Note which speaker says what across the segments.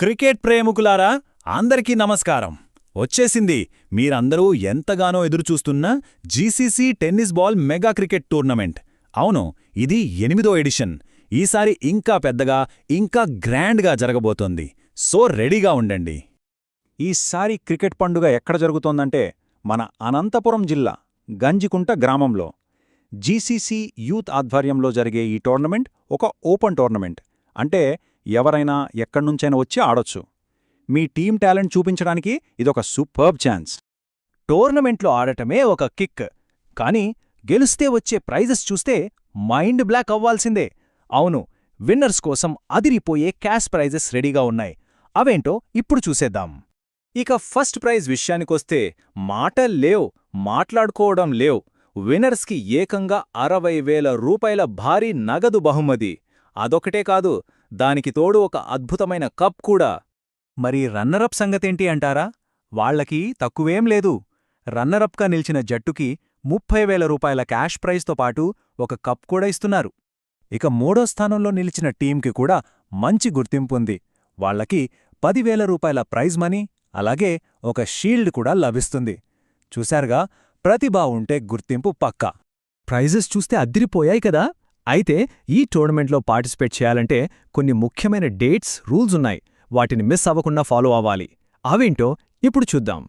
Speaker 1: Cricket ప్రేమికులారా, అందరికీ నమస్కారం. వచ్చేసింది మీరందరూ ఎంతగానో ఎదురుచూస్తున్న GCC tennis ball mega cricket tournament. అవును, ఇది 8వ ఎడిషన్. ఈసారి ఇంకా పెద్దగా, ఇంకా గ్రాండ్గా జరగబోతోంది. సో రెడీగా ఉండండి.
Speaker 2: ఈసారి క్రికెట్ పండుగ ఎక్కడ జరుగుతోందంటే మన అనంతపురం జిల్లా గంజికుంట గ్రామంలో. జీసీసీ యూత్ ఆధ్వర్యంలో జరిగే ఈ టోర్నమెంట్ ఒక ఓపెన్ టోర్నమెంట్. అంటే ఎవరైనా ఎక్కడ్నుంచైనా వచ్చి ఆడొచ్చు. మీ టీం టాలెంట్ చూపించడానికి ఇదొక సూపర్బ్ ఛాన్స్.
Speaker 3: టోర్నమెంట్లో ఆడటమే ఒక కిక్, కానీ గెలుస్తే వచ్చే ప్రైజెస్ చూస్తే మైండ్ బ్లాక్ అవ్వాల్సిందే. అవును, విన్నర్స్ కోసం అదిరిపోయే క్యాష్ ప్రైజెస్ రెడీగా ఉన్నాయి. అవేంటో ఇప్పుడు చూసేద్దాం. ఇక ఫస్ట్ ప్రైజ్ విషయానికొస్తే మాటల్లేవ్, మాట్లాడుకోవడం లేవ్. విన్నర్స్కి ఏకంగా 60,000 రూపాయల భారీ నగదు బహుమతి. అదొకటే కాదు, దానికి తోడు ఒక అద్భుతమైన కప్ కూడా. మరి రన్నరప్ సంగతేంటి అంటారా? వాళ్లకి తక్కువేం లేదు. రన్నరప్గా నిలిచిన జట్టుకి 30,000 రూపాయల క్యాష్ ప్రైజ్తో పాటు ఒక కప్ కూడా ఇస్తున్నారు. ఇక మూడో స్థానంలో నిలిచిన టీంకి కూడా మంచి గుర్తింపుంది. వాళ్లకి 10,000 రూపాయల ప్రైజ్ మనీ, అలాగే ఒక షీల్డ్ కూడా లభిస్తుంది. చూశారుగా, ప్రతిభ ఉంటే గుర్తింపు పక్కా. ప్రైజెస్ చూస్తే అద్దిరిపోయాయి కదా. అయితే ఈ టోర్నమెంట్లో పార్టిసిపేట్ చేయాలంటే కొన్ని ముఖ్యమైన డేట్స్, రూల్స్ ఉన్నాయి. వాటిని మిస్ అవ్వకుండా ఫాలో అవ్వాలి. అవేంటో ఇప్పుడు చూద్దాం.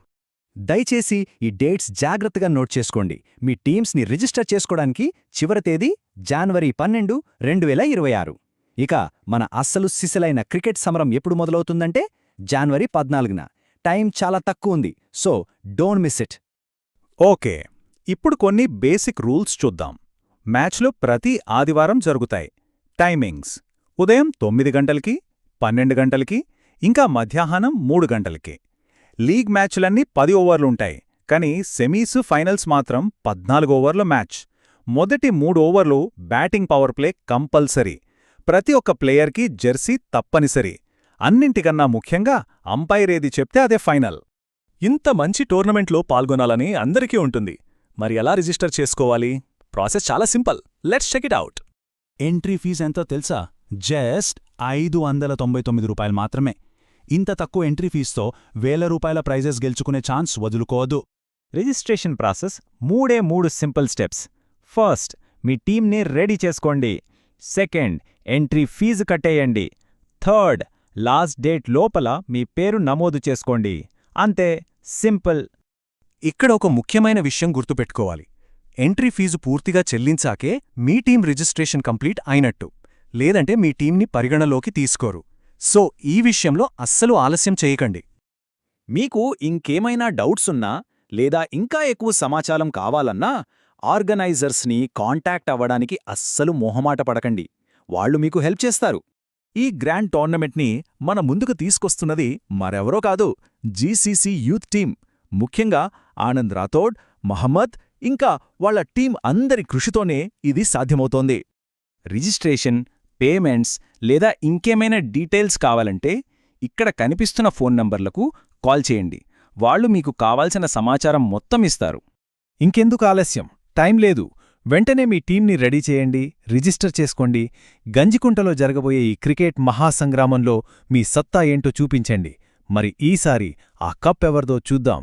Speaker 3: దయచేసి ఈ డేట్స్ జాగ్రత్తగా నోట్ చేసుకోండి. మీ టీమ్స్ని రిజిస్టర్ చేసుకోవడానికి చివరి తేదీ జనవరి 12, 2026. ఇక మన అస్సలు సిసలైన క్రికెట్ సమరం ఎప్పుడు మొదలవుతుందంటే జనవరి 14న. టైం చాలా తక్కువుంది, so don't miss it.
Speaker 2: Okay, ఇప్పుడు కొన్ని బేసిక్ రూల్స్ చూద్దాం. మ్యాచ్లు ప్రతి ఆదివారం జరుగుతాయి. టైమింగ్స్ ఉదయం 9 గంటలకి, 12 గంటలకి, ఇంకా మధ్యాహ్నం 3 గంటలకి. లీగ్ మ్యాచ్లన్నీ 10 ఓవర్లుంటాయి, కానీ సెమీస్, ఫైనల్స్ మాత్రం 14 ఓవర్ల మ్యాచ్. మొదటి 3 ఓవర్లు బ్యాటింగ్ పవర్ ప్లే కంపల్సరీ. ప్రతి ఒక్క ప్లేయర్కి జెర్సీ తప్పనిసరి. అన్నింటికన్నా ముఖ్యంగా అంపైర్ ఏది చెప్తే అదే ఫైనల్.
Speaker 3: ఇంత మంచి టోర్నమెంట్లో పాల్గొనాలని అందరికీ ఉంటుంది. మరి ఎలా రిజిస్టర్ చేసుకోవాలి? ప్రాసెస్ చాలా simple. Let's check it out.
Speaker 1: Entry fee ఎంతో తెలుసా? జస్ట్ 599 రూపాయలు మాత్రమే. ఇంత తక్కువ ఎంట్రీ ఫీజుతో 1,000 రూపాయల ప్రైజెస్ గెలుచుకునే ఛాన్స్ వదులుకోవద్దు.
Speaker 3: Registration process 3 simple steps. First, మీ టీంని రెడీ చేసుకోండి. సెకండ్, ఎంట్రీ ఫీజు కట్టేయండి. థర్డ్, లాస్ట్ డేట్ లోపల మీ పేరు నమోదు చేసుకోండి. అంతే, సింపుల్.
Speaker 2: ఇక్కడ ఒక ముఖ్యమైన విషయం గుర్తుపెట్టుకోవాలి. ఎంట్రీ ఫీజు పూర్తిగా చెల్లించాకే మీ టీం రిజిస్ట్రేషన్ కంప్లీట్ అయినట్టు. లేదంటే మీ టీంని పరిగణలోకి తీసుకోరు. సో ఈ విషయంలో అస్సలు ఆలస్యం చేయకండి.
Speaker 3: మీకు ఇంకేమైనా డౌట్స్ ఉన్నా, లేదా ఇంకా ఎక్కువ సమాచారం కావాలన్నా ఆర్గనైజర్స్ని కాంటాక్ట్ అవ్వడానికి అస్సలు మొహమాట పడకండి. వాళ్లు మీకు హెల్ప్ చేస్తారు. ఈ గ్రాండ్ టోర్నమెంట్ని మన ముందుకు తీసుకొస్తున్నది మరెవరో కాదు, జీసీసీ యూత్ టీం. ముఖ్యంగా ఆనంద్ రాథోడ్, మహమ్మద్, ఇంకా వాళ్ల టీం అందరి కృషితోనే ఇది సాధ్యమవుతోంది. రిజిస్ట్రేషన్, పేమెంట్స్ లేదా ఇంకేమైనా డీటెయిల్స్ కావాలంటే ఇక్కడ కనిపిస్తున్న ఫోన్ నంబర్లకు కాల్ చేయండి. వాళ్లు మీకు కావాల్సిన సమాచారం మొత్తం ఇస్తారు. ఇంకెందుకు ఆలస్యం? టైం లేదు. వెంటనే మీ టీంని రెడీ చేయండి, రిజిస్టర్ చేసుకోండి. గంజికుంటలో జరగబోయే ఈ క్రికెట్ మహాసంగ్రామంలో మీ సత్తా ఏంటో చూపించండి. మరి ఈసారి ఆ కప్ ఎవరిదో చూద్దాం.